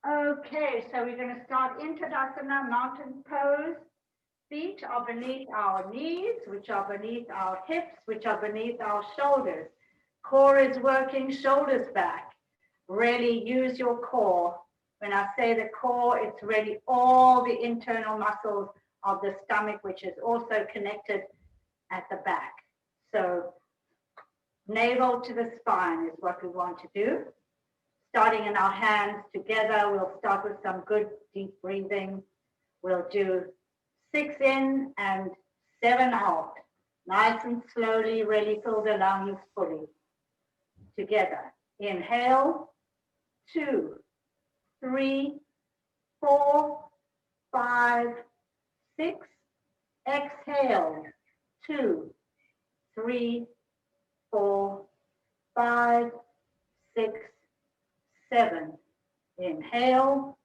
Okay, so we're going to start into Tadasana, mountain pose. Feet are beneath our knees, which are beneath our hips, which are beneath our shoulders. Core is working, shoulders back. Really use your core. When I say the core, it's really all the internal muscles of the stomach, which is also connected at the back. So navel to the spine is what we want to do. Starting in our hands together, we'll start with some good deep breathing. We'll do 6 in and 7 out. Nice and slowly, really fill the lungs fully. Together. Inhale, 2, 3, 4, 5, 6. Exhale, 2, 3, 4, 5, 6, 7. Inhale,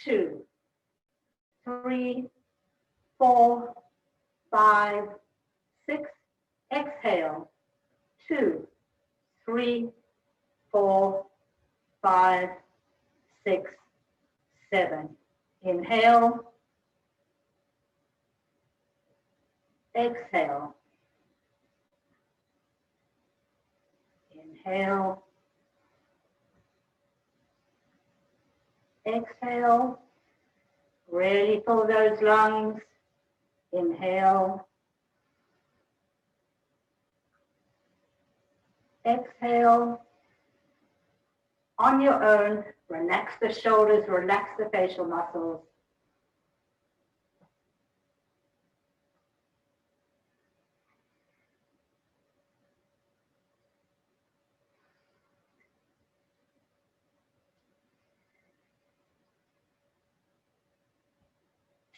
2, 3, 4, 5, 6. Exhale, 2, 3, 4, 5, 6, 7. Inhale, exhale. Inhale, exhale. Really fill those lungs. Inhale, exhale. On your own, relax the shoulders, relax the facial muscles.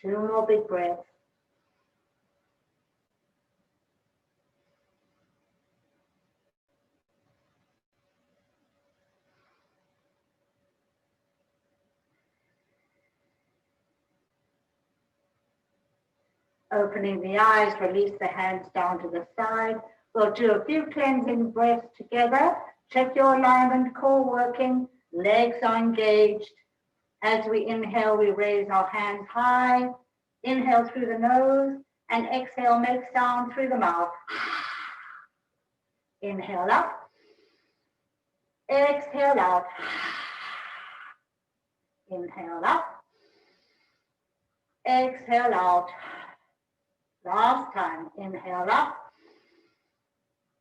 Two more big breaths. Opening the eyes, release the hands down to the side. We'll do a few cleansing breaths together. Check your alignment, core working, legs are engaged. As we inhale, we raise our hands high. Inhale through the nose and exhale, make sound through the mouth. Inhale up. Exhale out. Inhale up. Exhale out. Last time, inhale up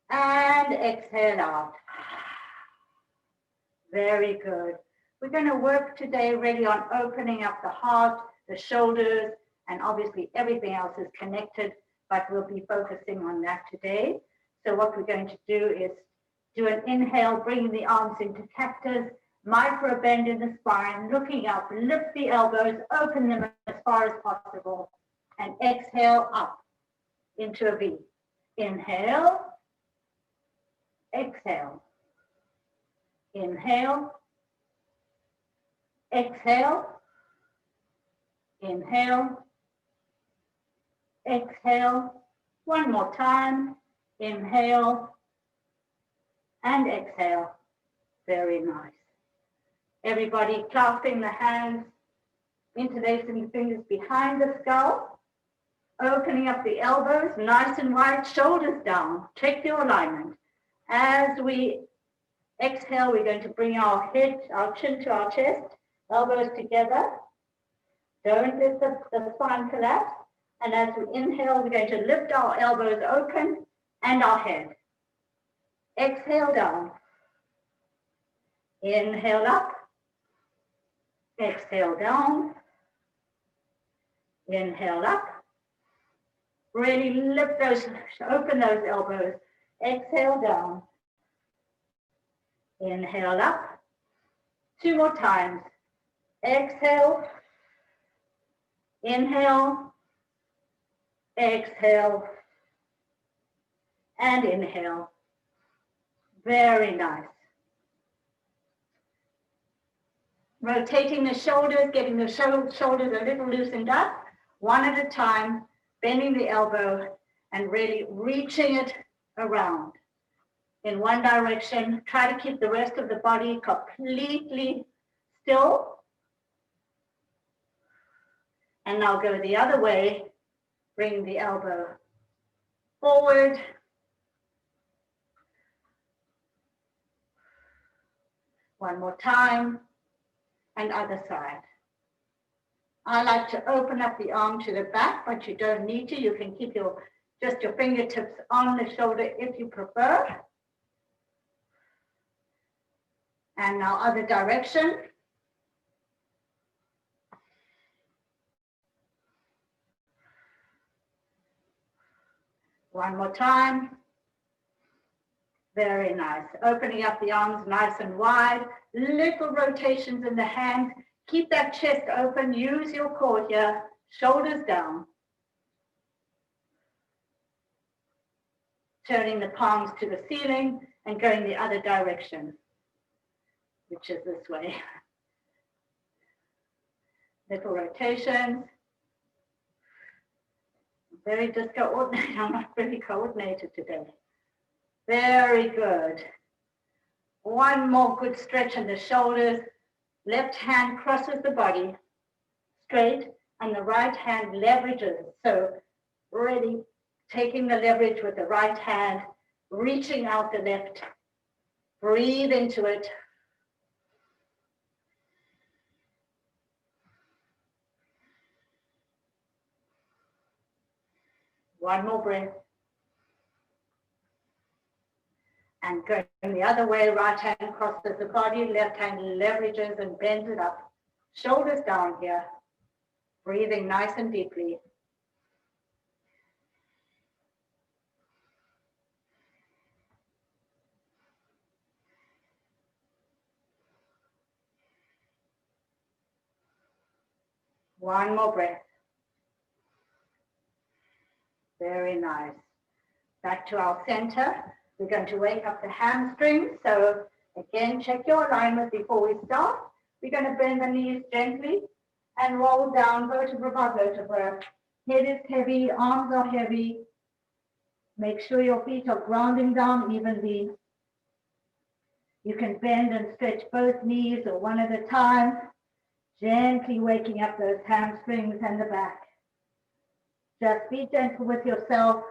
and exhale out. Very good. We're going to work today really on opening up the heart, the shoulders, and obviously everything else is connected, but we'll be focusing on that today. So what we're going to do is do an inhale, bringing the arms into cactus, micro bend in the spine, looking up, lift the elbows, open them as far as possible, and exhale up into a V. Inhale, exhale. Inhale, exhale. Inhale, exhale. One more time. Inhale and exhale. Very nice. Everybody clasping the hands, interlacing the fingers behind the skull, opening up the elbows, nice and wide, shoulders down. Check your alignment. As we exhale, we're going to bring our head, our chin to our chest, elbows together. Don't let the spine collapse. And as we inhale, we're going to lift our elbows open and our head. Exhale down. Inhale up. Exhale down. Inhale up. Really lift those, open those elbows. Exhale down. Inhale up. 2 more times. Exhale. Inhale. Exhale. And inhale. Very nice. Rotating the shoulders, getting the shoulders a little loosened up, one at a time, bending the elbow and really reaching it around in one direction. Try to keep the rest of the body completely still. And now go the other way. Bring the elbow forward. One more time. And other side. I like to open up the arm to the back, but you don't need to. You can keep just your fingertips on the shoulder if you prefer. And now other direction. One more time. Very nice. Opening up the arms nice and wide. Little rotations in the hands. Keep that chest open. Use your core here. Shoulders down. Turning the palms to the ceiling and going the other direction, which is this way. Little rotations. Very discoordinated. I'm not very coordinated today. Very good. One more good stretch in the shoulders. Left hand crosses the body straight and the right hand leverages. So really taking the leverage with the right hand, reaching out the left. Breathe into it. One more breath. And going the other way, right hand crosses the body, left hand leverages and bends it up. Shoulders down here. Breathing nice and deeply. One more breath. Very nice. Back to our center. We're going to wake up the hamstrings. So again, check your alignment before we start. We're going to bend the knees gently and roll down vertebra by vertebra. Head is heavy, arms are heavy. Make sure your feet are grounding down evenly. You can bend and stretch both knees or one at a time, gently waking up those hamstrings and the back. Just be gentle with yourself.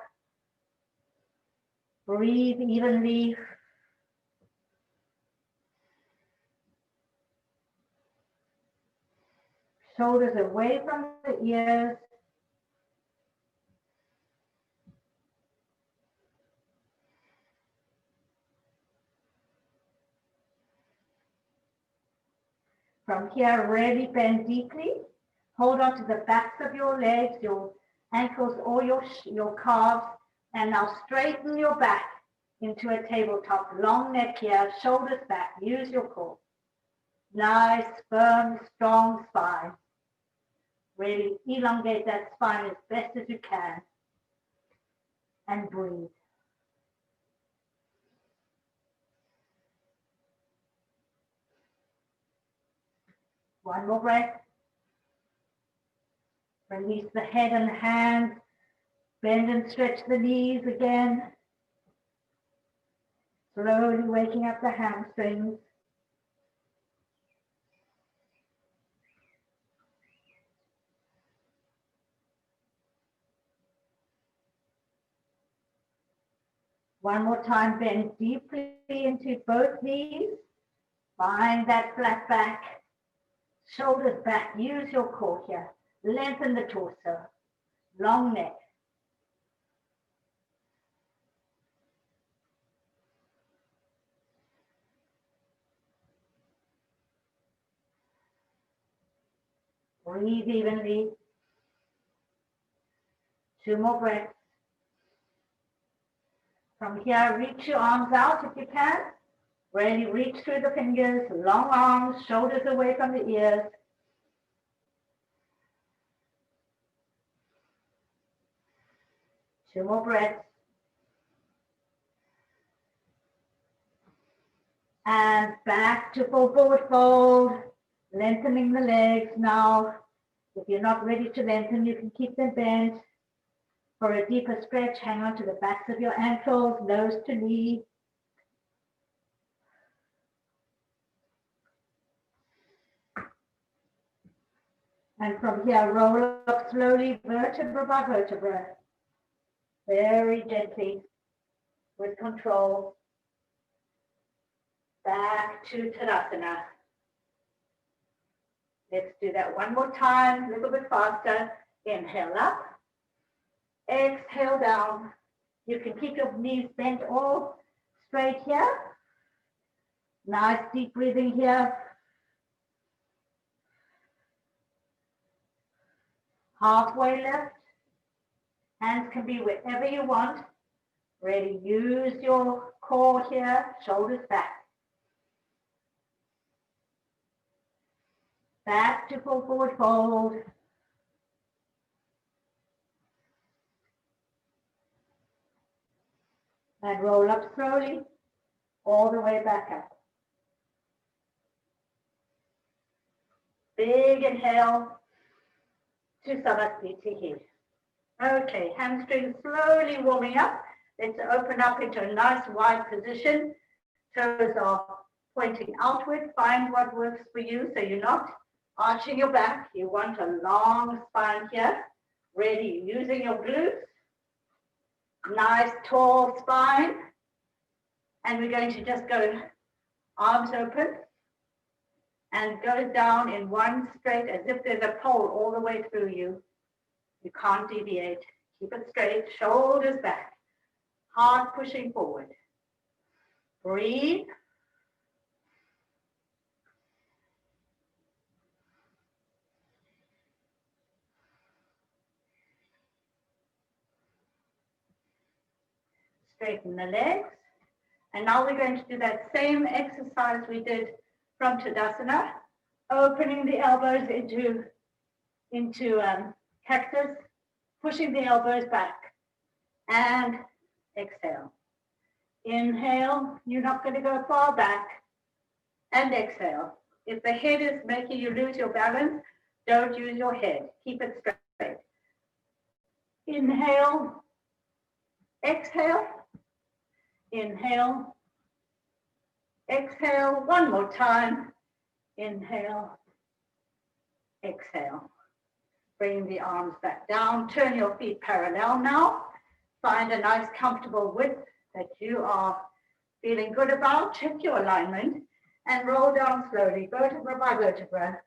Breathe evenly. Shoulders away from the ears. From here, really bend deeply. Hold on to the backs of your legs, your ankles, or your calves. And now straighten your back into a tabletop. Long neck here, shoulders back. Use your core. Nice, firm, strong spine. Really elongate that spine as best as you can. And breathe. One more breath. Release the head and hands. Bend and stretch the knees again. Slowly waking up the hamstrings. One more time, bend deeply into both knees. Find that flat back. Shoulders back. Use your core here. Lengthen the torso. Long neck. Breathe evenly. 2 more breaths. From here, reach your arms out if you can. Really reach through the fingers, long arms, shoulders away from the ears. Two more breaths. And back to full forward fold, lengthening the legs now. If you're not ready to lengthen, you can keep them bent. For a deeper stretch, hang on to the backs of your ankles, nose to knee. And from here, roll up slowly, vertebra by vertebra, very gently, with control, back to Tadasana. Let's do that one more time, a little bit faster. Inhale up, exhale down. You can keep your knees bent all straight here. Nice deep breathing here. Halfway lift. Hands can be wherever you want. Really use your core here, shoulders back. Back to full forward fold. And roll up slowly, all the way back up. Big inhale to Savasthiti here. Okay, hamstrings slowly warming up. Let's open up into a nice wide position. Toes are pointing outward. Find what works for you so you're not arching your back. You want a long spine here. Really using your glutes. Nice tall spine. And we're going to just go arms open and go down in one straight as if there's a pole all the way through you. You can't deviate. Keep it straight, shoulders back, heart pushing forward. Breathe. Straighten the legs. And now we're going to do that same exercise we did from Tadasana, opening the elbows into cactus, pushing the elbows back, and exhale. Inhale, you're not going to go far back, and exhale. If the head is making you lose your balance, don't use your head. Keep it straight. Inhale, exhale, inhale, exhale. One more time. Inhale, exhale. Bring the arms back down. Turn your feet parallel now. Find a nice comfortable width that you are feeling good about. Check your alignment and roll down slowly, vertebra by vertebra.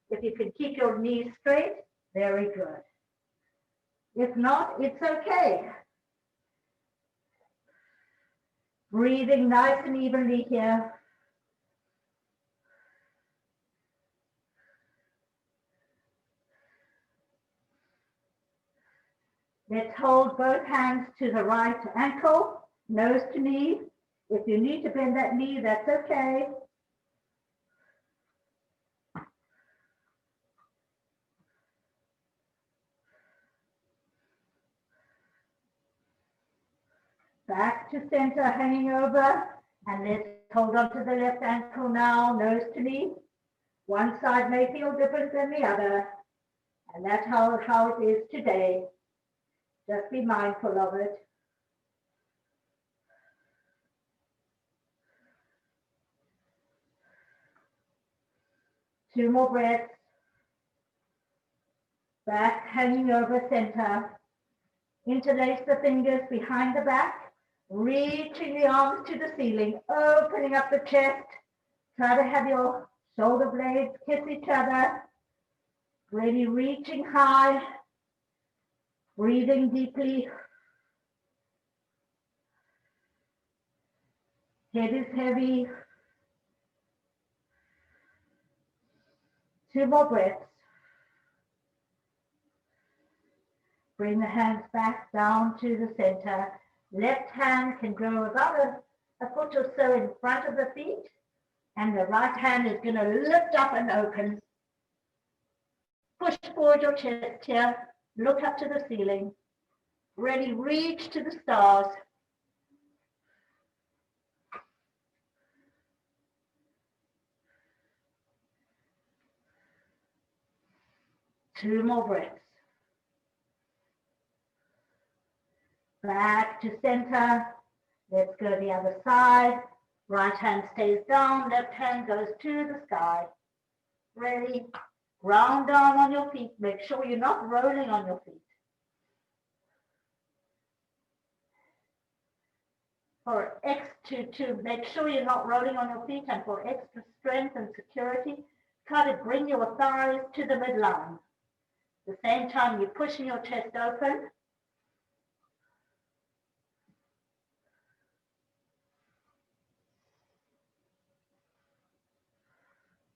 If you can keep your knees straight, very good. If not, it's okay. Breathing nice and evenly here. Let's hold both hands to the right ankle, nose to knee. If you need to bend that knee, that's okay. Back to center, hanging over. And let's hold on to the left ankle now, nose to knee. One side may feel different than the other. And that's how it is today. Just be mindful of it. Two more breaths. Back hanging over center. Interlace the fingers behind the back. Reaching the arms to the ceiling. Opening up the chest. Try to have your shoulder blades kiss each other. Really reaching high. Breathing deeply. Head is heavy. Two more breaths. Bring the hands back down to the center. Left hand can go about a foot or so in front of the feet. And the right hand is going to lift up and open. Push forward your chest here. Look up to the ceiling. Really reach to the stars. Two more breaths. Back to center. Let's go the other side. Right hand stays down, left hand goes to the sky. Ready? Ground down on your feet. Make sure you're not rolling on your feet. To make sure you're not rolling on your feet, and for extra strength and security, try to bring your thighs to the midline. At the same time, you're pushing your chest open.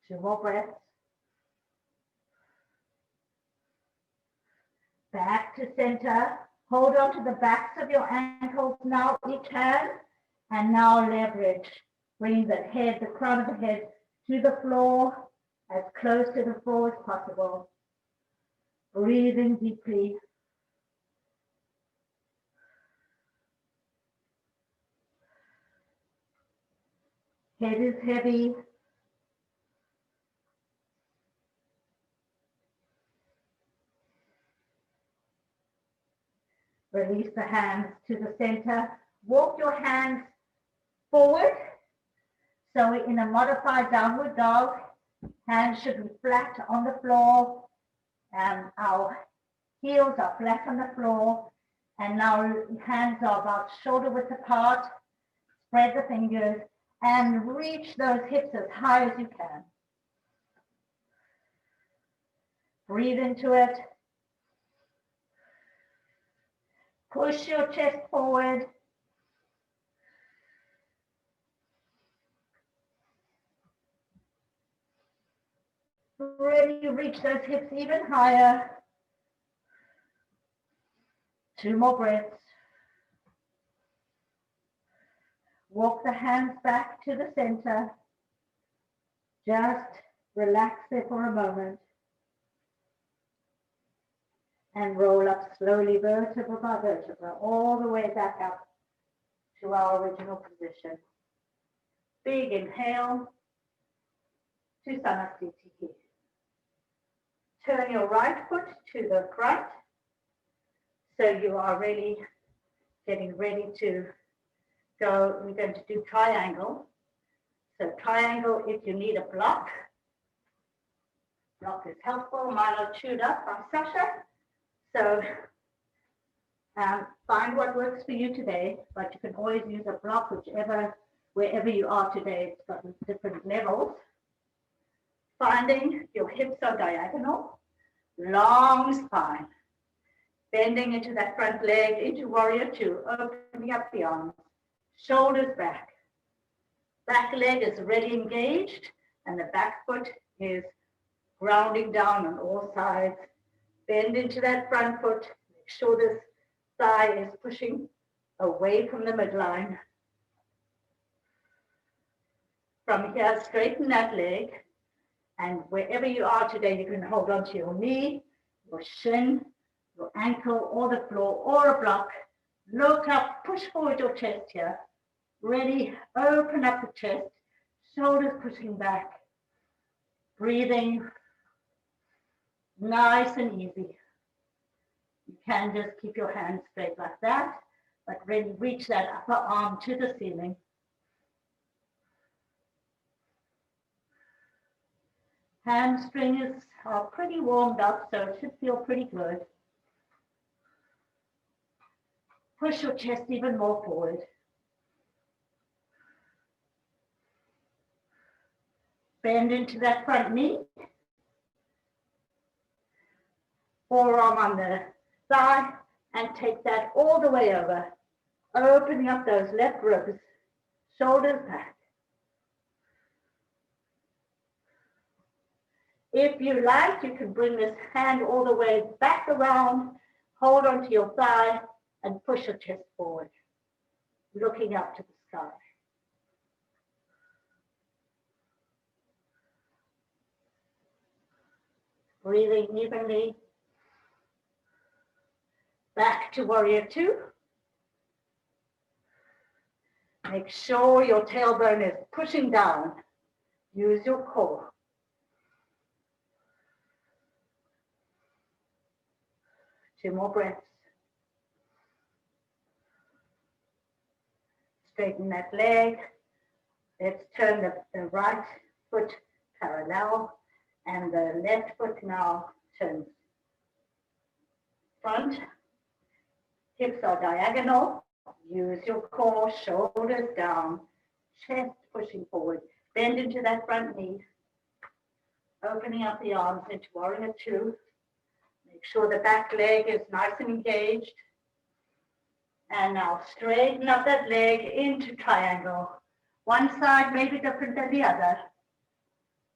2 more breaths. Back to center. Hold on to the backs of your ankles now, each hand, and now leverage. Bring the head, the crown of the head to the floor, as close to the floor as possible. Breathing deeply. Head is heavy. Release the hands to the center. Walk your hands forward. So we're in a modified downward dog. Hands should be flat on the floor. Our heels are flat on the floor. And now hands are about shoulder width apart. Spread the fingers and reach those hips as high as you can. Breathe into it. Push your chest forward. Really reach those hips even higher. 2 more breaths. Walk the hands back to the center. Just relax there for a moment. And roll up slowly, vertebra by vertebra, all the way back up to our original position. Big inhale to Sanasthiti. Turn your right foot to the front. So you are really getting ready to go. We're going to do triangle. So triangle, if you need a block. Block is helpful. Mine are chewed up by Sasha. So find what works for you today, but you can always use a block, wherever you are today. It's got different levels. Finding your hips are diagonal, long spine, bending into that front leg, into warrior 2, opening up the arms, shoulders back. Back leg is already engaged, and the back foot is grounding down on all sides. Bend into that front foot. Make sure this thigh is pushing away from the midline. From here, straighten that leg. And wherever you are today, you can hold on to your knee, your shin, your ankle, or the floor, or a block. Look up, push forward your chest here. Ready, open up the chest, shoulders pushing back. Breathing. Nice and easy. You can just keep your hands straight like that, but really reach that upper arm to the ceiling. Hamstrings are pretty warmed up, so it should feel pretty good. Push your chest even more forward. Bend into that front knee. Forearm on the thigh, and take that all the way over, opening up those left ribs, shoulders back. If you like, you can bring this hand all the way back around, hold onto your thigh, and push your chest forward, looking up to the sky. Breathing evenly. Back to warrior 2. Make sure your tailbone is pushing down. Use your core. Two more breaths. Straighten that leg. Let's turn the right foot parallel And the left foot now turns front. Hips are diagonal. Use your core, shoulders down, chest pushing forward. Bend into that front knee. Opening up the arms into warrior two. Make sure the back leg is nice and engaged. And now straighten up that leg into triangle. One side may be different than the other.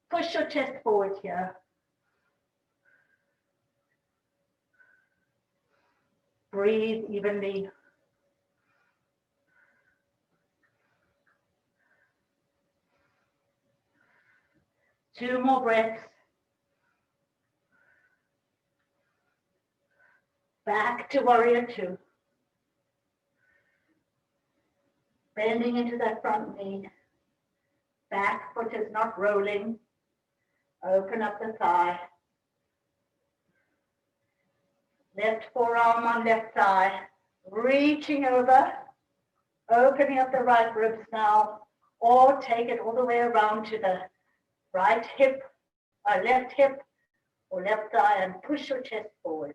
Push your chest forward here. Breathe evenly. Two more breaths. Back to warrior two. Bending into that front knee. Back foot is not rolling. Open up the thigh. Left forearm on left thigh. Reaching over. Opening up the right ribs now. Or take it all the way around to the right hip, or left hip, or left thigh, and push your chest forward.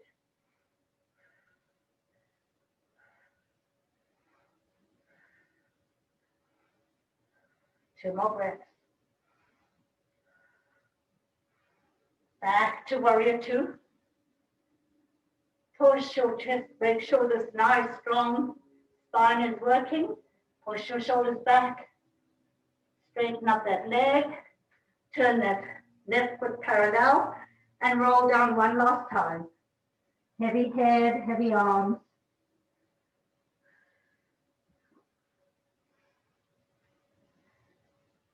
Two more breaths. Back to warrior two. Push your chest, make sure this nice strong spine is working. Push your shoulders back. Straighten up that leg. Turn that left foot parallel and roll down one last time. Heavy head, heavy arms.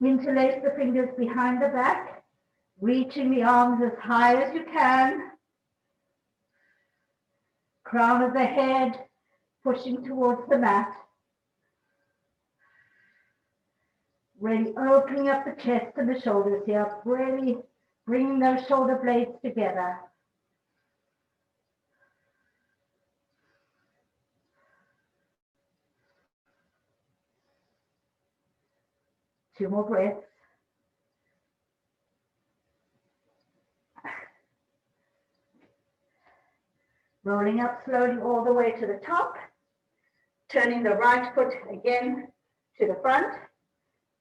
Interlace the fingers behind the back, reaching the arms as high as you can. Crown of the head pushing towards the mat. Really opening up the chest and the shoulders here, really bringing those shoulder blades together. Two more breaths. Rolling up slowly all the way to the top. Turning the right foot again to the front.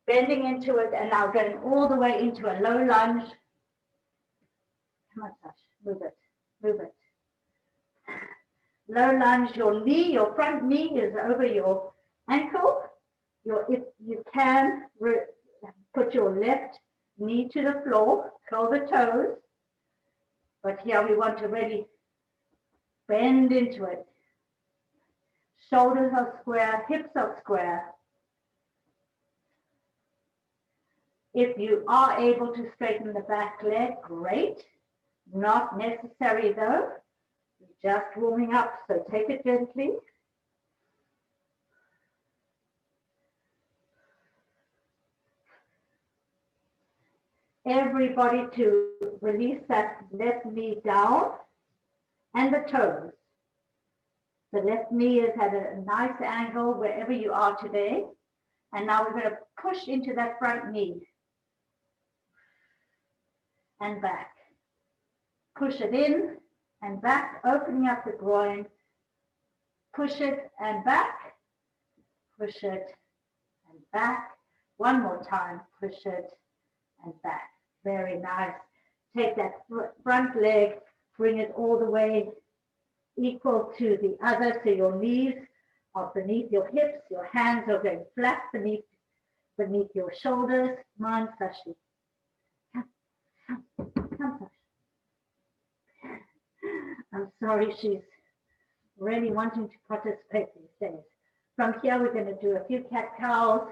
Bending into it and now going all the way into a low lunge. Come on, Sash, move it, move it. Low lunge, your knee, your front knee is over your ankle. If you can, put your left knee to the floor, curl the toes. But here we want to really bend into it. Shoulders are square, hips are square. If you are able to straighten the back leg, great. Not necessary though. Just warming up, so take it gently. Everybody to release that left knee down and the toes. The left knee is at a nice angle wherever you are today. And now we're going to push into that front knee. And back. Push it in and back, opening up the groin. Push it and back. Push it and back. One more time. Push it and back. Very nice. Take that front leg, bring it all the way equal to the other, so your knees are beneath your hips, your hands are going flat beneath your shoulders. Come on, Sashi. Come. I'm sorry, she's really wanting to participate these days. From here, we're going to do a few cat cows.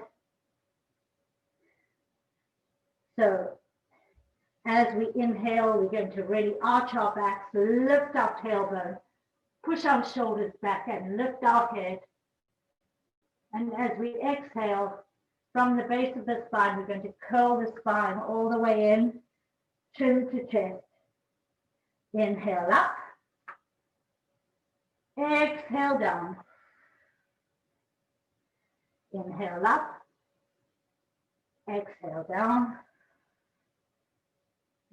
So as we inhale, we're going to really arch our backs, lift our tailbone, push our shoulders back and lift our head. And as we exhale, from the base of the spine, we're going to curl the spine all the way in, chin to chest. Inhale up. Exhale down. Inhale up. Exhale down.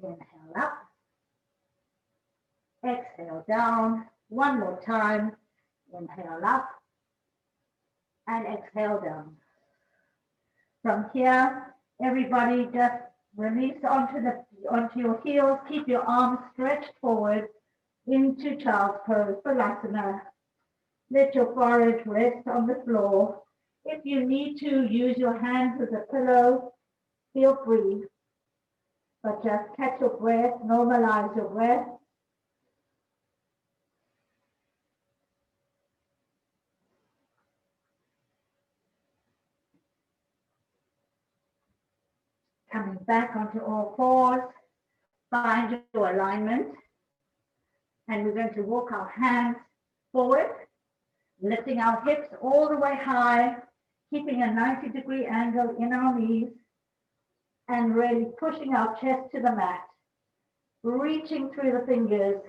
Inhale up. Exhale down. One more time. Inhale up. And exhale down. From here, everybody just release onto your heels. Keep your arms stretched forward into child's pose, Balasana. Let your forehead rest on the floor. If you need to use your hands as a pillow, feel free. But just catch your breath, normalize your breath. Coming back onto all fours, find your alignment. And we're going to walk our hands forward, lifting our hips all the way high, keeping a 90-degree angle in our knees, and really pushing our chest to the mat, reaching through the fingers,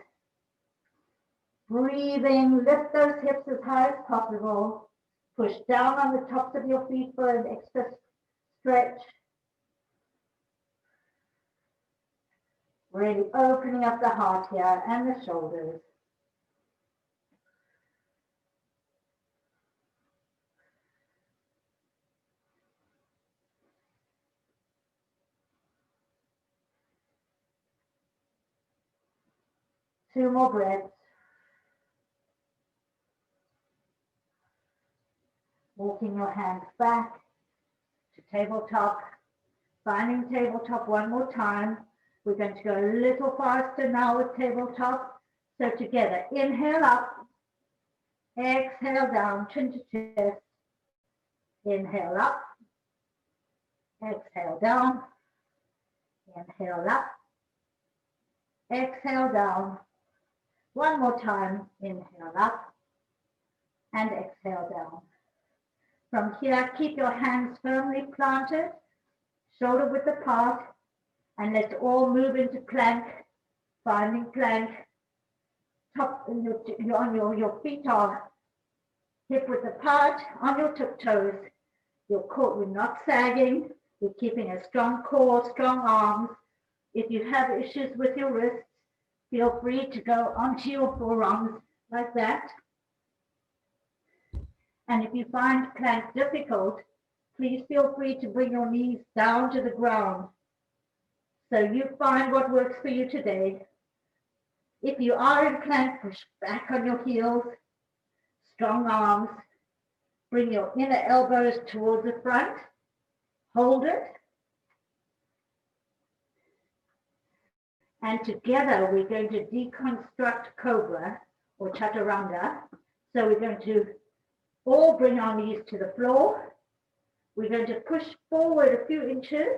breathing, lift those hips as high as possible, push down on the tops of your feet for an extra stretch, really opening up the heart here and the shoulders. Two more breaths. Walking your hands back to tabletop, finding tabletop one more time. We're going to go a little faster now with tabletop. So together, inhale up, exhale down, chin to chest. Inhale up, exhale down, inhale up, exhale down. One more time, inhale up and exhale down. From here, keep your hands firmly planted, shoulder width apart, and let's all move into plank, finding plank. Your feet are hip width apart, on your tiptoes. Your core, we're not sagging, we're keeping a strong core, strong arms. If you have issues with your wrists, feel free to go onto your forearms like that. And if you find plank difficult, please feel free to bring your knees down to the ground. So you find what works for you today. If you are in plank, push back on your heels, strong arms. Bring your inner elbows towards the front. Hold it. And together we're going to deconstruct Cobra or Chaturanga. So we're going to all bring our knees to the floor. We're going to push forward a few inches,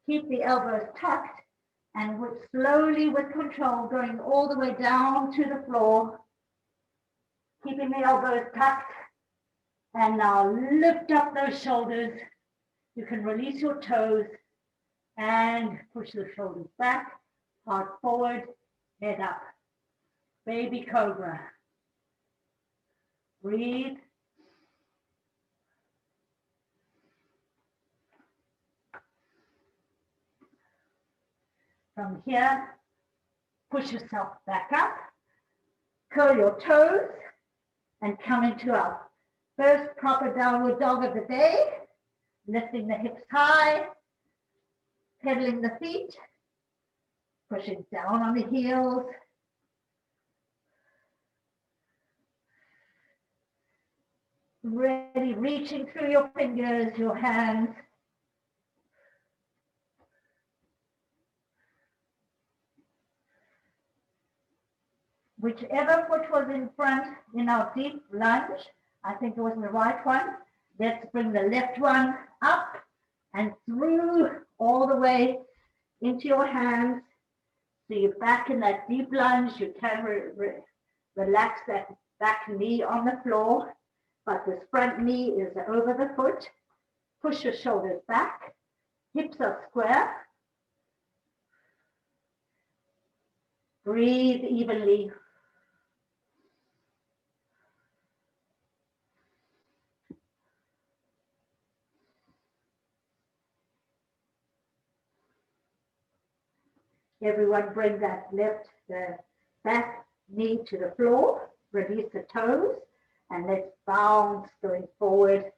keep the elbows tucked, and slowly with control going all the way down to the floor, keeping the elbows tucked. And now lift up those shoulders. You can release your toes and push the shoulders back, heart forward, head up. Baby Cobra. Breathe. From here, push yourself back up, curl your toes, and come into our first proper downward dog of the day, lifting the hips high, pedaling the feet, pushing down on the heels. Ready, reaching through your fingers, your hands. Whichever foot was in front in our deep lunge, I think it was the right one. Let's bring the left one up and through all the way into your hands. So you're back in that deep lunge. You can relax that back knee on the floor, but this front knee is over the foot. Push your shoulders back. Hips are square. Breathe evenly. Everyone bring that the back knee to the floor, release the toes, and let's bounce going forward,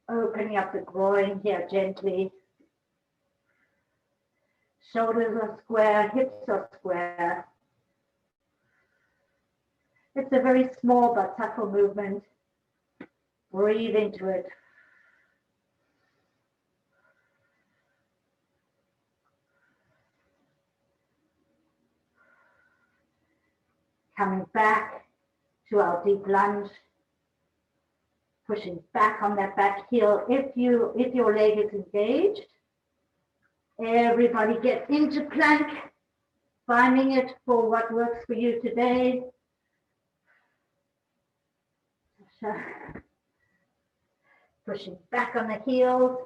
opening up the groin here gently. Shoulders are square, hips are square. It's a very small but subtle movement. Breathe into it. Coming back to our deep lunge. Pushing back on that back heel. If your leg is engaged, everybody get into plank, finding it for what works for you today. Pushing back on the heels,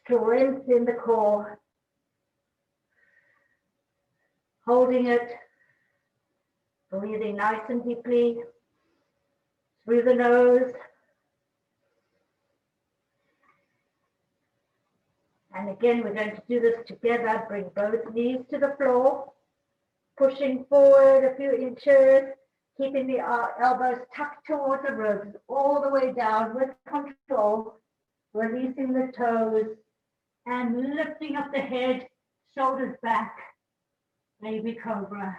strength in the core, holding it, breathing nice and deeply through the nose. And again, we're going to do this together. Bring both knees to the floor, pushing forward a few inches, keeping the elbows tucked towards the ribs, all the way down with control, releasing the toes and lifting up the head, shoulders back, baby cobra.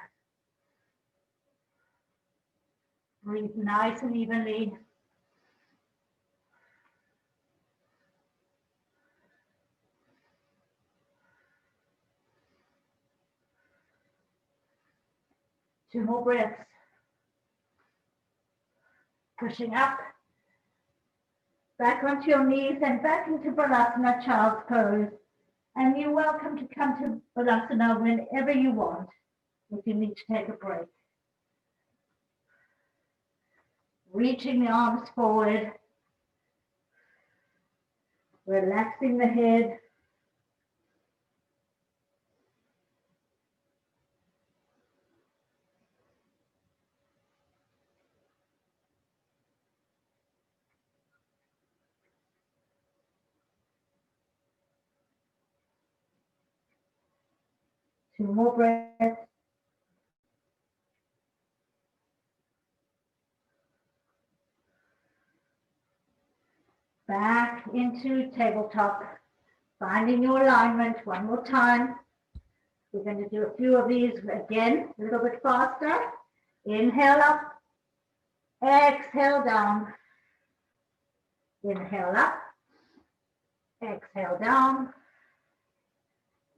Breathe nice and evenly. Two more breaths. Pushing up, back onto your knees and back into Balasana, child's pose. And you're welcome to come to Balasana whenever you want, if you need to take a break. Reaching the arms forward, relaxing the head. Two more breaths. Back into tabletop, finding your alignment one more time. We're going to do a few of these again, a little bit faster. Inhale up, exhale down. Inhale up, exhale down.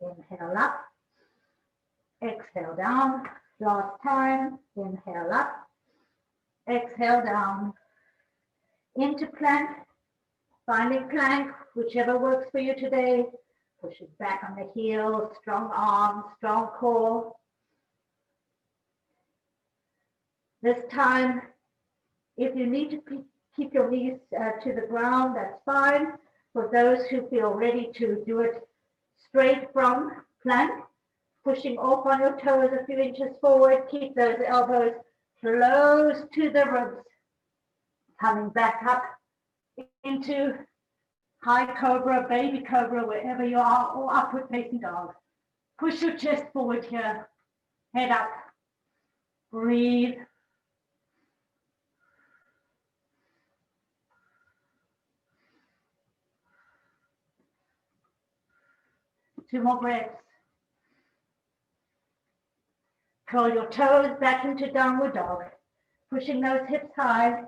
Inhale up, exhale down. Last time, inhale up, exhale down. Into plank, finding plank, whichever works for you today. Pushing back on the heels, strong arms, strong core. This time, if you need to keep your knees to the ground, that's fine. For those who feel ready to do it straight from plank, pushing off on your toes a few inches forward, keep those elbows close to the ribs. Coming back up into high cobra, baby cobra, wherever you are, or upward facing dog. Push your chest forward here, head up, breathe. Two more breaths. Curl your toes back into downward dog, pushing those hips high,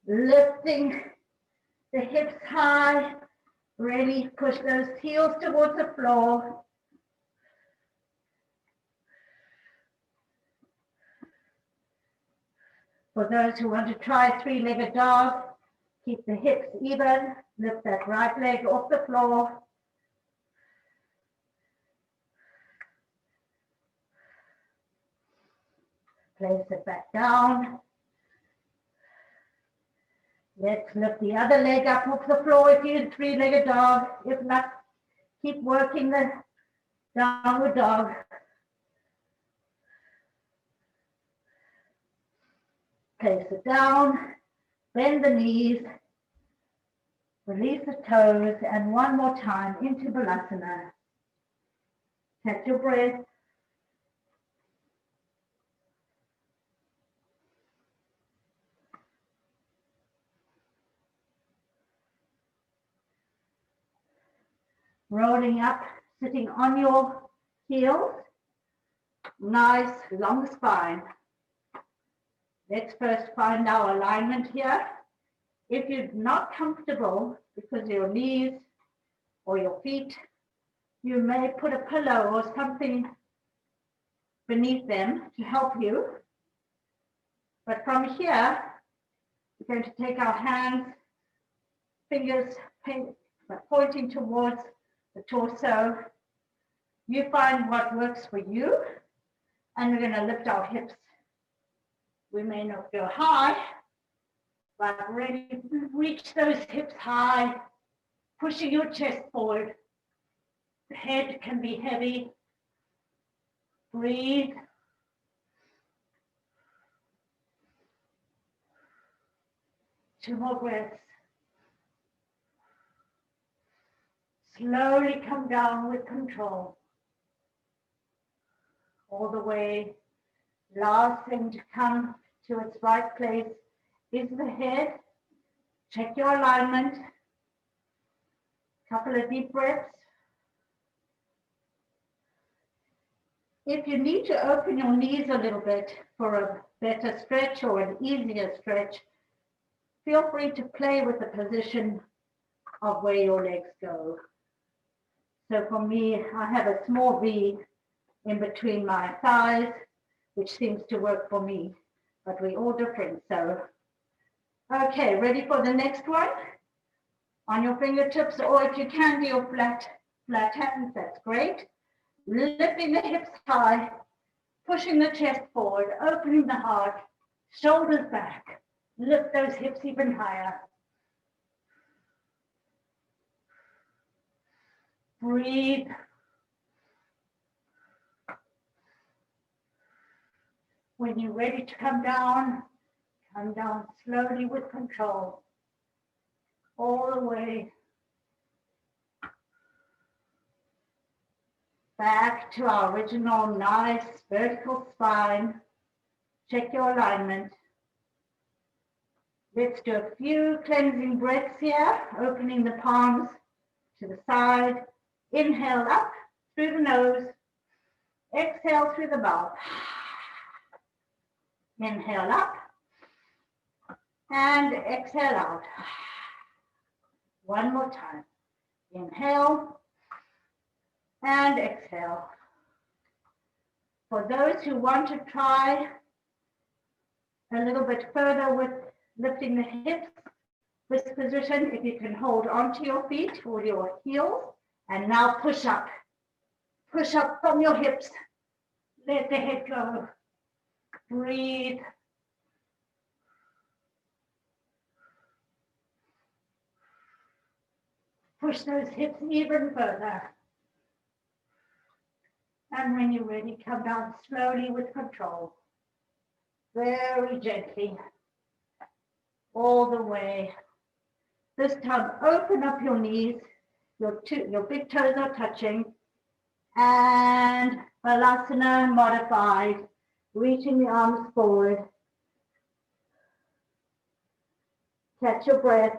lifting the hips high, really push those heels towards the floor. For those who want to try three-legged dog, keep the hips even, lift that right leg off the floor. Place it back down. Let's lift the other leg up off the floor if you're in three-legged dog. If not, keep working the downward dog. Place it down, bend the knees, release the toes, and one more time into Balasana. Catch your breath. Rolling up, sitting on your heels. Nice long spine. Let's first find our alignment here. If you're not comfortable because of your knees or your feet, you may put a pillow or something beneath them to help you. But from here, we're going to take our hands, fingers pointing towards the torso. You find what works for you, and we're going to lift our hips. We may not go high, but really reach those hips high, pushing your chest forward. The head can be heavy. Breathe. Two more breaths. Slowly come down with control. All the way. Last thing to come to its right place is the head. Check your alignment. Couple of deep breaths. If you need to open your knees a little bit for a better stretch or an easier stretch, feel free to play with the position of where your legs go. So for me, I have a small V in between my thighs, which seems to work for me, but we're all different. So, okay, ready for the next one? On your fingertips, or if you can do your flat hands, that's great. Lifting the hips high, pushing the chest forward, opening the heart, shoulders back. Lift those hips even higher. Breathe. When you're ready to come down slowly with control. All the way back to our original nice vertical spine. Check your alignment. Let's do a few cleansing breaths here, opening the palms to the side. Inhale up through the nose. Exhale through the mouth. Inhale up and exhale out. One more time. Inhale and exhale. For those who want to try a little bit further with lifting the hips, this position, if you can hold onto your feet or your heels, and now push up. Push up from your hips. Let the head go. Breathe. Push those hips even further. And when you're ready, come down slowly with control. Very gently. All the way. This time, open up your knees. Your big toes are touching. And Balasana modified. Reaching the arms forward. Catch your breath.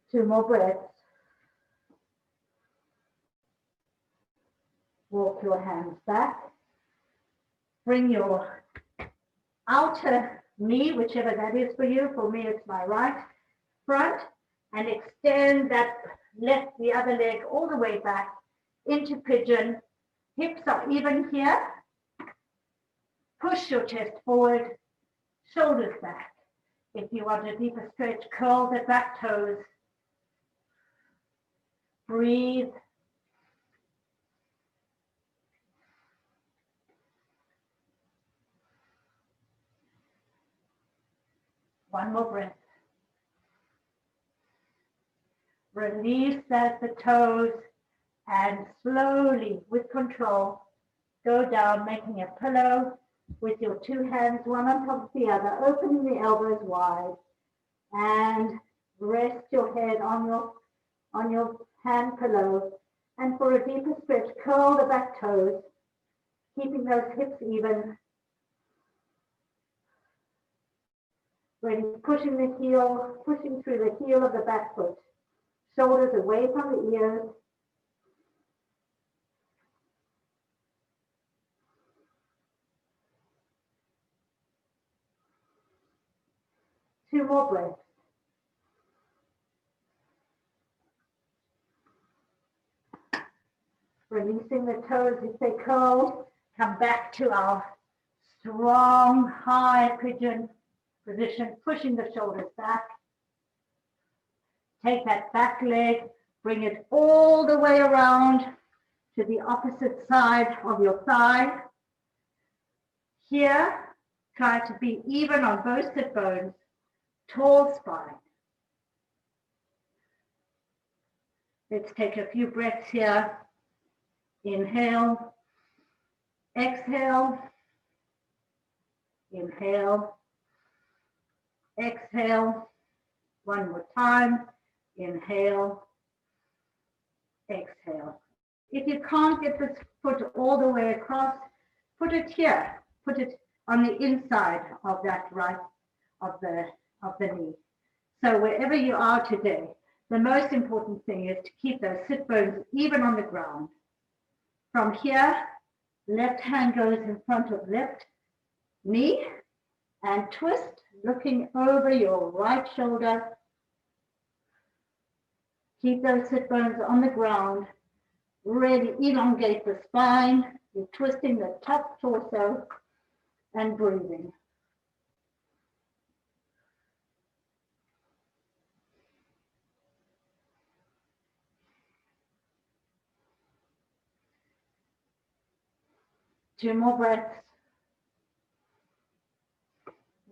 Two more breaths. Walk your hands back. Bring your outer knee, whichever that is for you. For me, it's my right front. And extend the other leg all the way back into pigeon. Hips are even here. Push your chest forward. Shoulders back. If you want a deeper stretch, curl the back toes. Breathe. One more breath. Release the toes And slowly, with control, go down, making a pillow with your two hands, one on top of the other, opening the elbows wide, and rest your head on your hand pillow. And for a deeper stretch, curl the back toes, keeping those hips even. Really pushing the heel, pushing through the heel of the back foot. Shoulders away from the ears. Two more breaths. Releasing the toes as they curl. Come back to our strong high pigeon position, pushing the shoulders back. Take that back leg, bring it all the way around to the opposite side of your thigh. Here, try to be even on both sit bones, tall spine. Let's take a few breaths here. Inhale, exhale, inhale, exhale. One more time. Inhale, exhale. If you can't get this foot all the way across, put it here. Put it on the inside of that right of the knee. So wherever you are today, the most important thing is to keep those sit bones even on the ground. From here, left hand goes in front of left knee and twist, looking over your right shoulder. Keep those sit bones on the ground. Really elongate the spine. You're twisting the top torso and breathing. Two more breaths.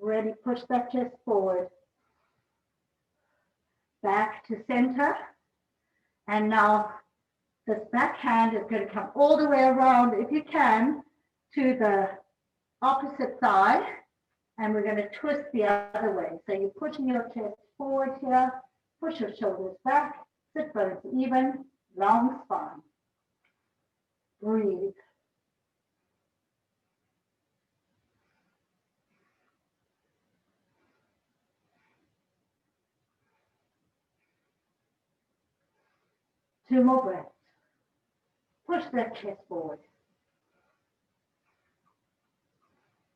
Really push that chest forward. Back to center. And now this back hand is going to come all the way around, if you can, to the opposite thigh. And we're going to twist the other way. So you're pushing your chest forward here. Push your shoulders back. Sit bones even. Long spine. Breathe. Two more breaths. Push that chest forward.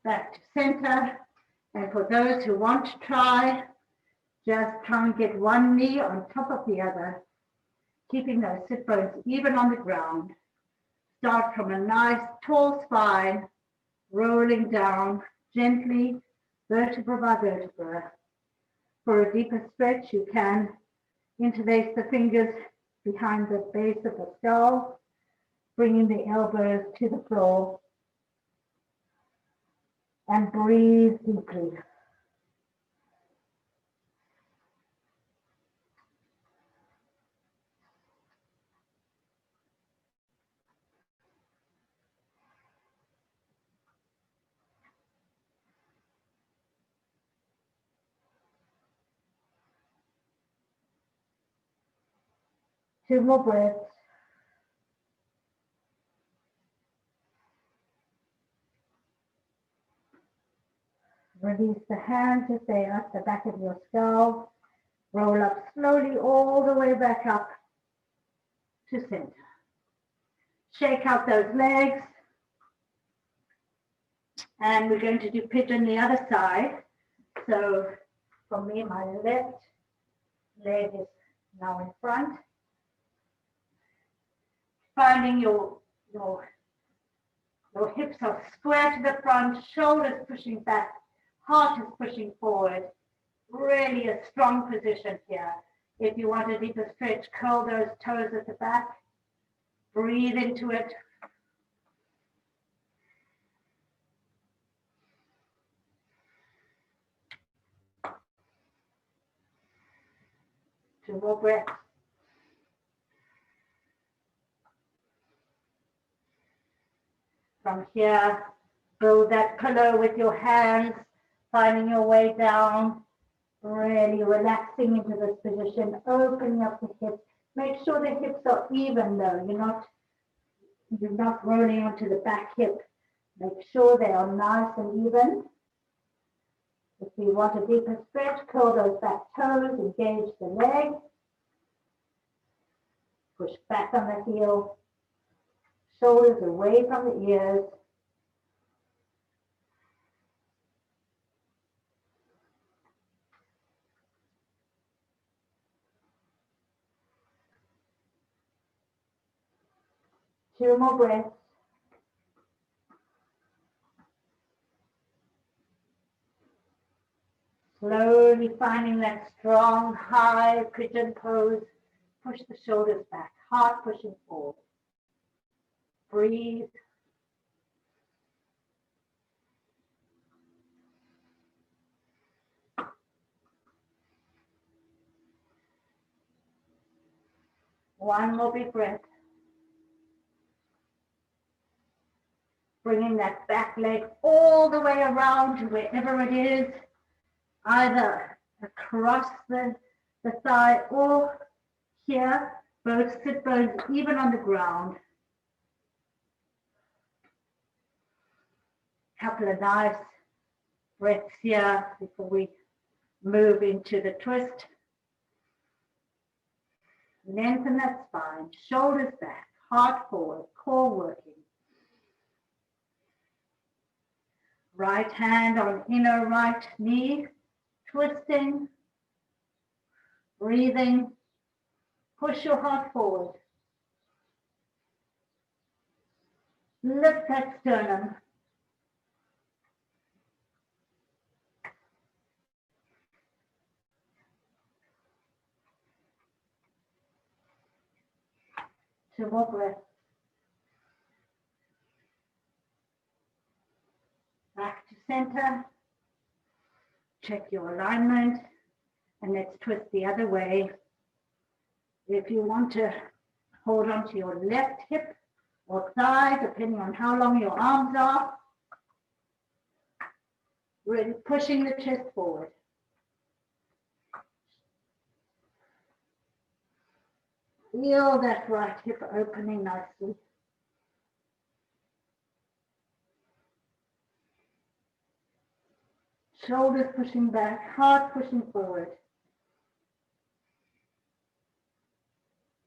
Back to center. And for those who want to try, just try and get one knee on top of the other, keeping those sit bones even on the ground. Start from a nice tall spine, rolling down gently, vertebra by vertebra. For a deeper stretch, you can interlace the fingers behind the base of the skull, bringing the elbows to the floor, and breathe deeply. Two more breaths. Release the hands as they are at the back of your skull. Roll up slowly all the way back up to center. Shake out those legs. And we're going to do pigeon the other side. So for me, my left leg is now in front. Finding your hips are square to the front, shoulders pushing back, heart is pushing forward. Really a strong position here. If you want a deeper stretch, curl those toes at the back. Breathe into it. Two more breaths. from here, build that pillow with your hands, finding your way down, really relaxing into this position, opening up the hips. Make sure the hips are even though, you're not rolling onto the back hip. Make sure they are nice and even. If you want a deeper stretch, curl those back toes, engage the leg. Push back on the heel. Shoulders away from the ears. Two more breaths. Slowly finding that strong, high pigeon pose. Push the shoulders back, heart pushing forward. Breathe. One more big breath. Bringing that back leg all the way around to wherever it is, either across the thigh or here, both sit bones even on the ground. Couple of nice breaths here before we move into the twist. Lengthen that spine, shoulders back, heart forward, core working. Right hand on inner right knee, twisting, breathing, push your heart forward. Lift that sternum. Two more breaths. Back to center. Check your alignment. And let's twist the other way. If you want to hold on to your left hip or thigh, depending on how long your arms are, really pushing the chest forward. Feel that right hip opening nicely. Shoulders pushing back, heart pushing forward.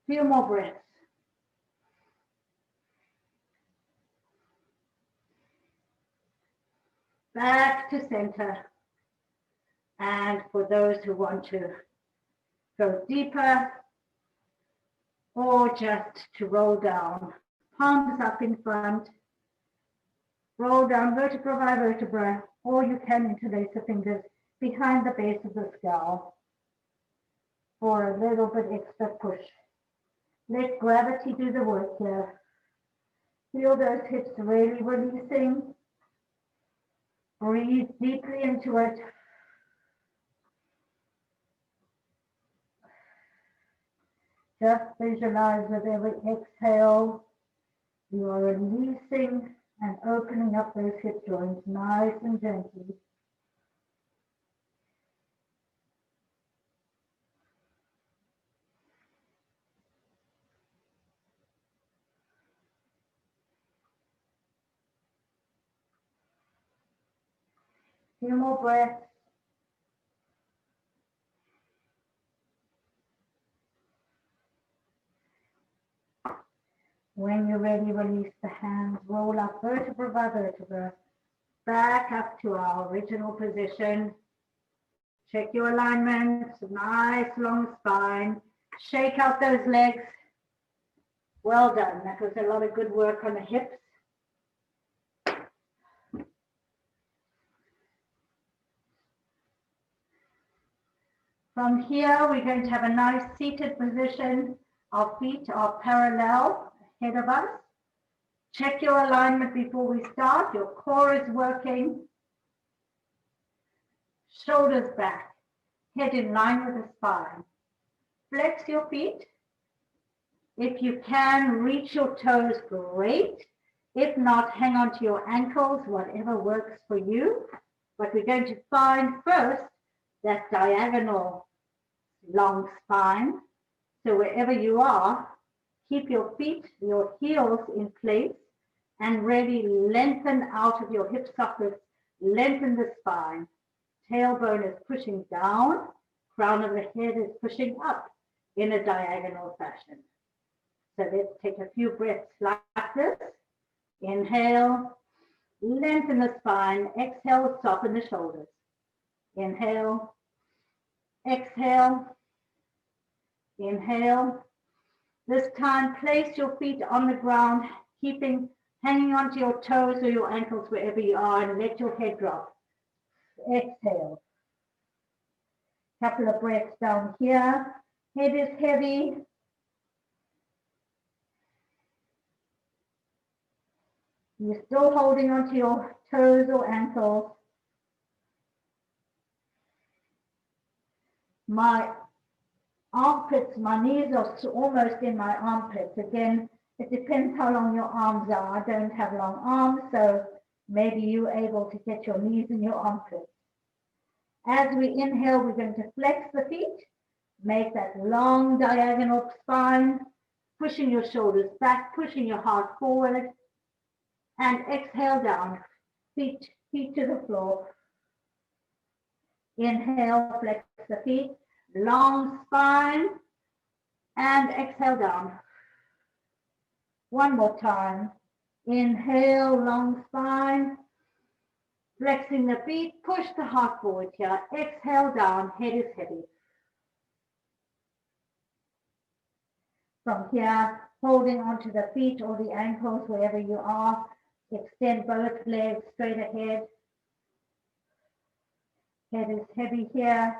Few more breaths. Back to center. And for those who want to go deeper or just to roll down, palms up in front, roll down vertebra by vertebra, or you can interlace the fingers behind the base of the skull for a little bit extra push. Let gravity do the work here. Feel those hips really releasing. Breathe deeply into it. Just visualize with every exhale, you are releasing and opening up those hip joints nice and gently. Few more breaths. When you're ready, release the hands, roll up vertebra by vertebra, back up to our original position. Check your alignment, nice long spine. Shake out those legs. Well done. That was a lot of good work on the hips. From here, we're going to have a nice seated position. Our feet are parallel ahead of us. Check your alignment before we start. Your core is working. Shoulders back, head in line with the spine. Flex your feet. If you can reach your toes, great. If not, hang on to your ankles, whatever works for you. But we're going to find first that diagonal long spine. So wherever you are, keep your feet, your heels in place and really lengthen out of your hip sockets, lengthen the spine. Tailbone is pushing down, crown of the head is pushing up in a diagonal fashion. So let's take a few breaths like this. Inhale, lengthen the spine. Exhale, soften the shoulders. Inhale, exhale, inhale. This time, place your feet on the ground, hanging onto your toes or your ankles wherever you are, and let your head drop. Exhale. Couple of breaths down here. Head is heavy. You're still holding onto your toes or ankles. My armpits, my knees are almost in my armpits. Again, it depends how long your arms are. I don't have long arms, so maybe you're able to get your knees in your armpits. As we inhale, we're going to flex the feet, make that long diagonal spine, pushing your shoulders back, pushing your heart forward, and exhale down, feet to the floor. Inhale, flex the feet, long spine, and exhale down. One more time. Inhale, long spine, flexing the feet, push the heart forward here. Exhale down, head is heavy. From here, holding onto the feet or the ankles, wherever you are, extend both legs straight ahead. Head is heavy here.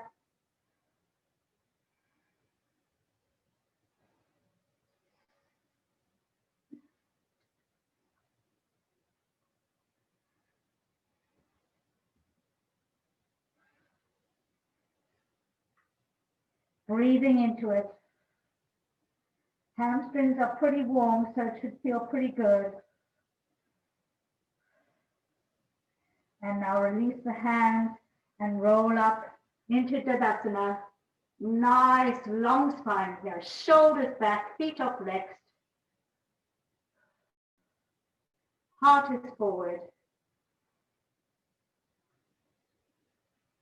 Breathing into it. Hamstrings are pretty warm, so it should feel pretty good. And now release the hands and roll up into Tadasana. Nice long spine here. Shoulders back, feet are flexed. Heart is forward.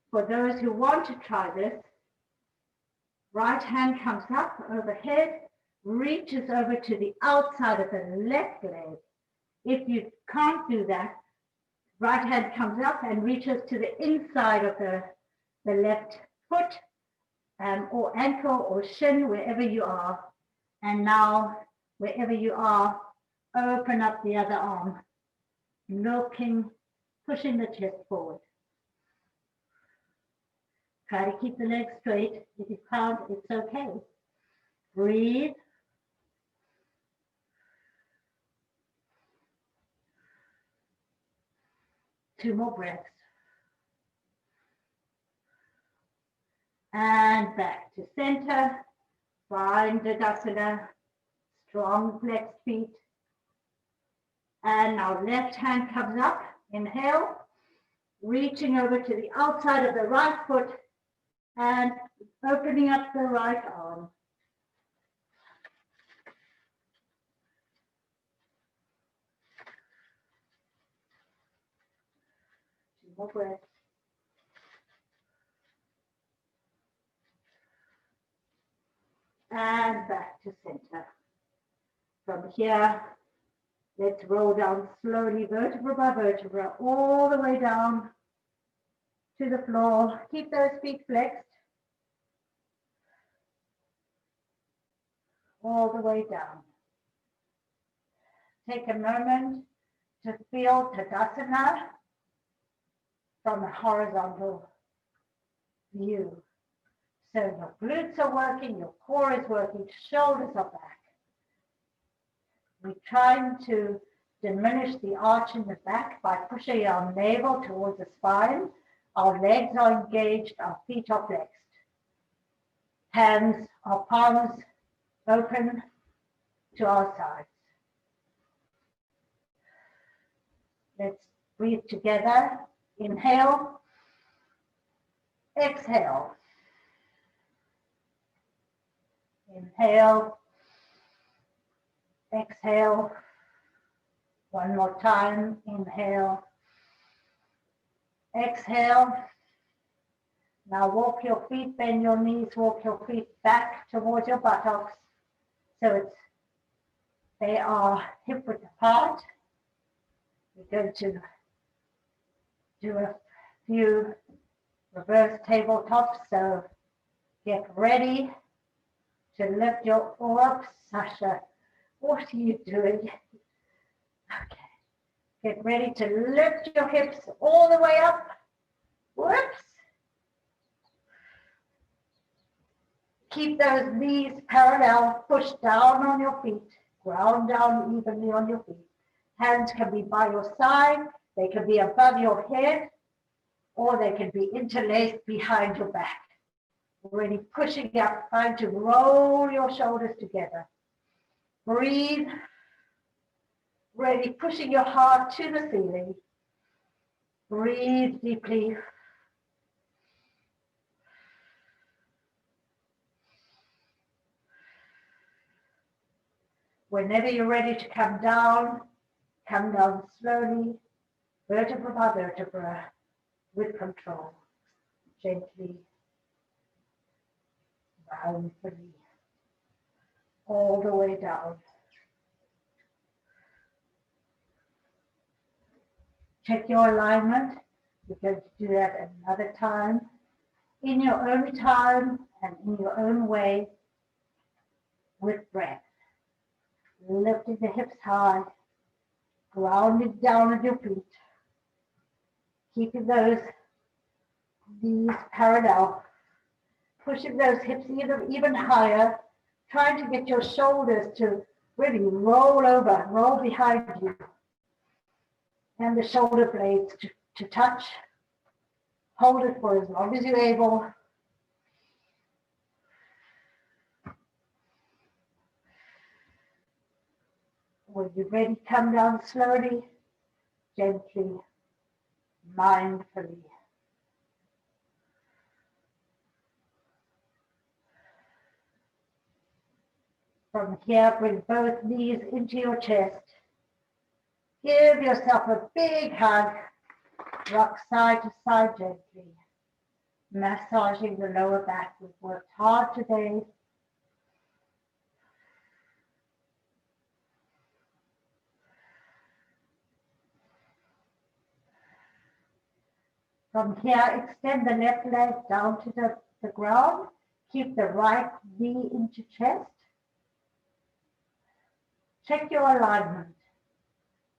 For those who want to try this, right hand comes up overhead, reaches over to the outside of the left leg. If you can't do that, right hand comes up and reaches to the inside of the left foot or ankle or shin, wherever you are. And now, wherever you are, open up the other arm, looking, pushing the chest forward. Try to keep the legs straight. If you can't, it's okay. Breathe. Two more breaths. And back to center. Find Tadasana. Strong flexed feet. And now left hand comes up. Inhale. Reaching over to the outside of the right foot and opening up the right arm. Two more breaths. And back to center. From here, let's roll down slowly, vertebra by vertebra, all the way down to the floor. Keep those feet flexed. All the way down. Take a moment to feel Tadasana from a horizontal view. So your glutes are working, your core is working, shoulders are back. We're trying to diminish the arch in the back by pushing our navel towards the spine. Our legs are engaged, our feet are flexed. Hands, our palms open to our sides. Let's breathe together. Inhale, exhale. Inhale, exhale. One more time. Inhale, exhale. Now walk your feet, bend your knees, walk your feet back towards your buttocks. So they are hip width apart. We're going to do a few reverse tabletops. So get ready to lift your, oops, Sasha, what are you doing? Okay. Get ready to lift your hips all the way up. Whoops. Keep those knees parallel, push down on your feet, ground down evenly on your feet. Hands can be by your side, they can be above your head, or they can be interlaced behind your back. Really pushing up, trying to roll your shoulders together. Breathe. Really pushing your heart to the ceiling. Breathe deeply. Whenever you're ready to come down slowly, vertebra by vertebra, with control, gently, roundly, all the way down. Check your alignment. You're going to do that another time, in your own time and in your own way, with breath. Lifting the hips high, grounding down at your feet, keeping those knees parallel, pushing those hips even higher, trying to get your shoulders to really roll over, roll behind you, and the shoulder blades to touch. Hold it for as long as you're able. When you're ready, come down slowly, gently, mindfully. From here, bring both knees into your chest. Give yourself a big hug. Rock side to side gently. Massaging the lower back. We've worked hard today. From here, extend the left leg down to the ground. Keep the right knee into chest. Check your alignment.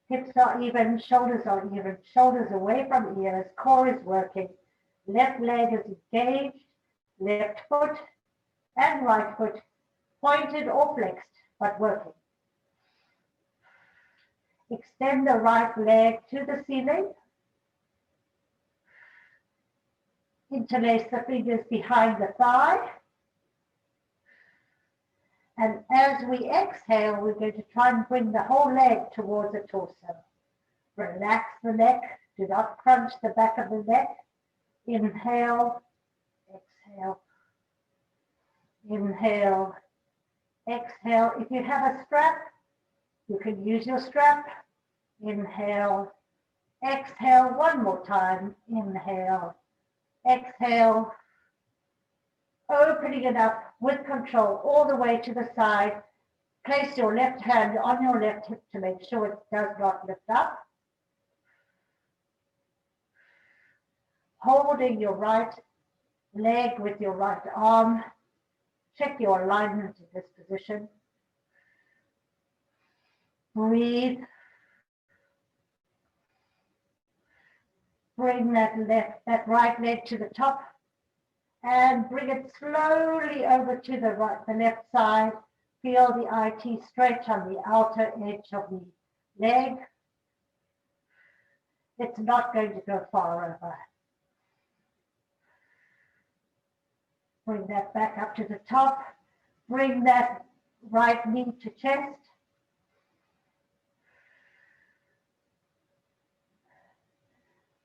Hips are even, shoulders are even, shoulders away from ears, core is working. Left leg is engaged, left foot and right foot pointed or flexed, but working. Extend the right leg to the ceiling. Interlace the fingers behind the thigh. And as we exhale, we're going to try and bring the whole leg towards the torso. Relax the neck. Do not crunch the back of the neck. Inhale, exhale. Inhale, exhale. If you have a strap, you can use your strap. Inhale, exhale. One more time. Inhale, exhale. Opening it up with control all the way to the side. Place your left hand on your left hip to make sure it does not lift up. Holding your right leg with your right arm. Check your alignment in this position. Breathe. Bring that right leg to the top. And bring it slowly over to the left side. Feel the IT stretch on the outer edge of the leg. It's not going to go far over. Bring that back up to the top. Bring that right knee to chest.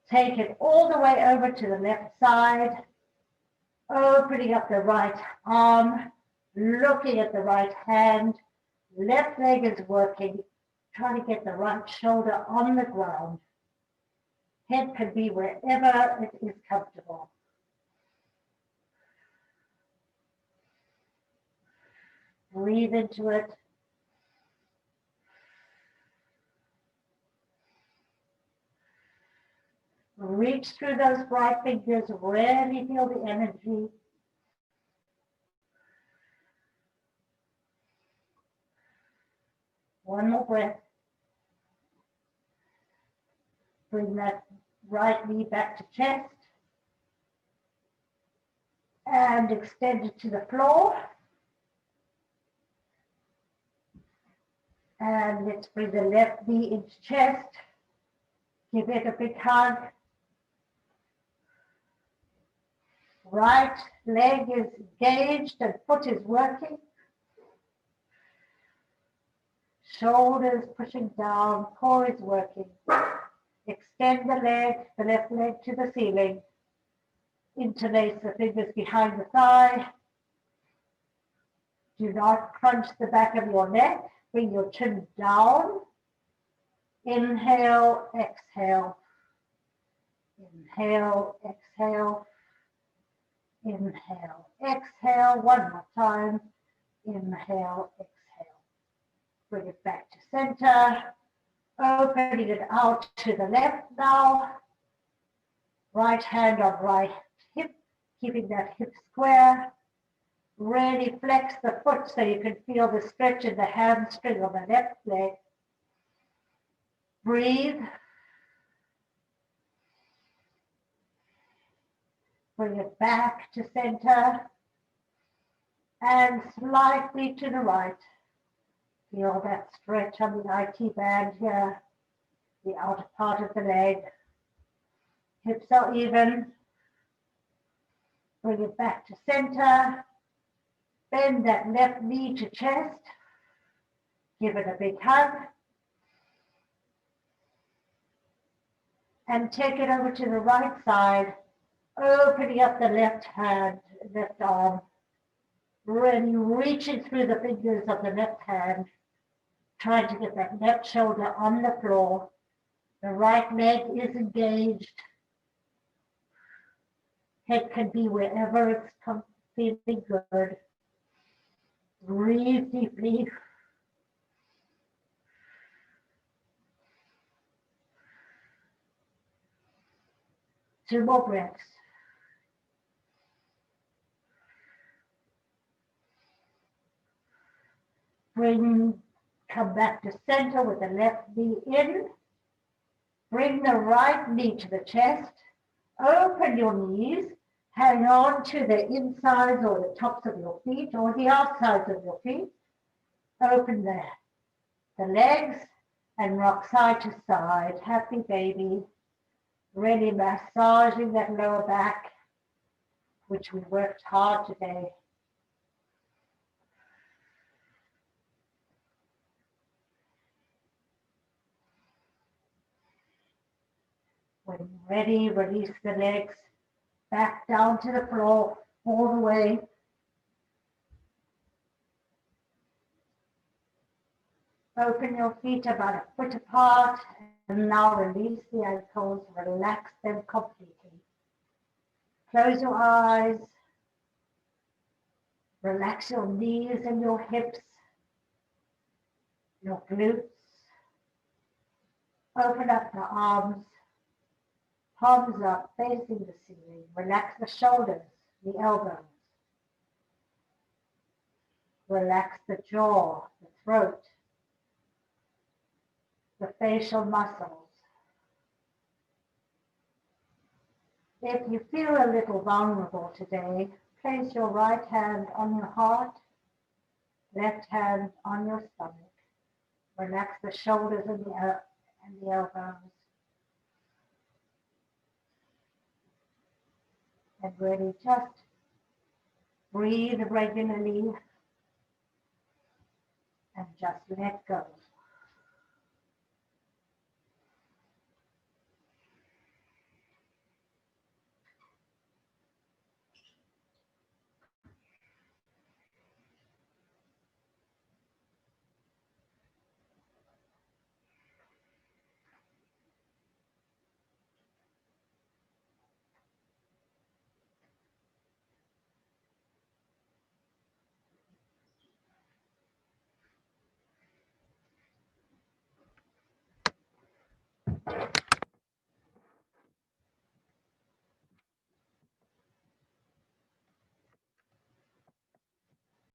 Take it all the way over to the left side, opening up the right arm, looking at the right hand. Left leg is working, trying to get the right shoulder on the ground. Head can be wherever it is comfortable. Breathe into it. Reach through those bright fingers, really feel the energy. One more breath. Bring that right knee back to chest. And extend it to the floor. And let's bring the left knee into chest. Give it a big hug. Right leg is engaged and foot is working. Shoulders pushing down, core is working. Extend the left leg to the ceiling. Interlace the fingers behind the thigh. Do not crunch the back of your neck. Bring your chin down. Inhale, exhale. Inhale, exhale. Inhale, exhale. One more time. Inhale, exhale. Bring it back to center. Opening it out to the left now. Right hand on right hip, keeping that hip square. Really flex the foot so you can feel the stretch in the hamstring on the left leg. Breathe. Bring it back to center. And slightly to the right. Feel that stretch on the IT band here, the outer part of the leg. Hips are even. Bring it back to center. Bend that left knee to chest. Give it a big hug. And take it over to the right side, opening up the left hand, left arm. Really reaching through the fingers of the left hand, trying to get that left shoulder on the floor. The right leg is engaged. Head can be wherever it's feeling good. Breathe deeply. Two more breaths. Come back to center with the left knee in. Bring the right knee to the chest. Open your knees. Hang on to the insides or the tops of your feet or the outsides of your feet. Open the legs and rock side to side. Happy baby. Really massaging that lower back, which we worked hard today. When ready, release the legs back down to the floor all the way. Open your feet about a foot apart and now release the ankles, relax them completely. Close your eyes. Relax your knees and your hips, your glutes. Open up the arms. Palms up, facing the ceiling. Relax the shoulders, the elbows. Relax the jaw, the throat, the facial muscles. If you feel a little vulnerable today, place your right hand on your heart, left hand on your stomach. Relax the shoulders and the elbows. And really just breathe regularly and just let go.